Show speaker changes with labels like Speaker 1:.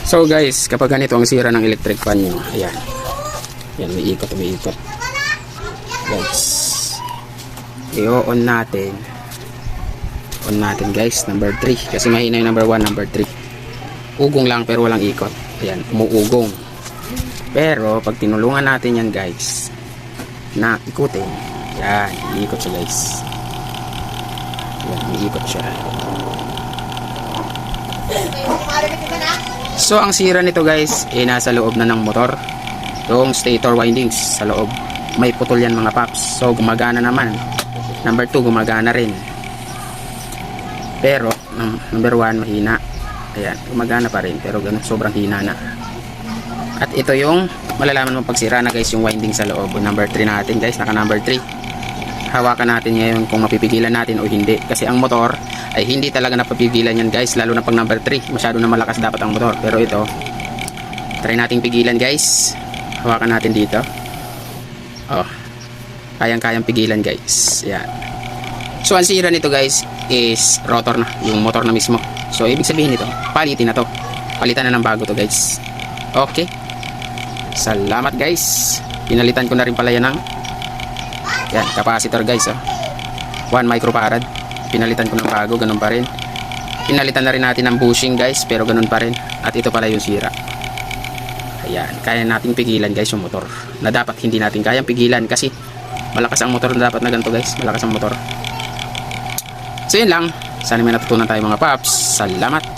Speaker 1: So guys, kapag ganito ang sira ng electric fan nyo, ayan, yan, umiikot. Guys, i-on natin. On natin guys, number 3, kasi mahina yung number 1, number 3. Ugong lang pero walang ikot. Ayan, umuugong. Pero pag tinulungan natin yan guys, na ikutin, yan, iikot siya guys. Yan, iikot siya. So ang sira nito guys, nasa loob na ng motor. Yung stator windings sa loob, may putol yan mga paps. So gumagana naman. Number 2 gumagana rin. Pero number 1 mahina. Ayan, gumagana pa rin pero ganun, sobrang hina na. At ito yung malalaman mo pag sira na guys, yung winding sa loob. Number 3 natin guys, naka number 3. Hawakan natin ngayon kung mapipigilan natin o hindi, kasi ang motor ay hindi talaga napapigilan yan guys, lalo na pag number 3, masyado na malakas dapat ang motor. Pero ito, try nating pigilan guys. Hawakan natin dito. Oh, kayang pigilan guys. Yan. So ang sira nito guys is rotor na, yung motor na mismo. So ibig sabihin nito, palitin na to, palitan na ng bago to guys. Okay, salamat guys. Pinalitan ko na rin pala yan ng yan, capacitor guys, oh. 1 microfarad. Pinalitan ko ng bago, ganun pa rin. Pinalitan na rin natin ng bushing guys, pero ganun pa rin. At ito pala yung sira. Ayan, kaya nating pigilan guys yung motor, na dapat hindi natin kayang pigilan kasi malakas ang motor na dapat na ganito guys, malakas ang motor. So yun lang, sana may natutunan tayo mga paps. Salamat.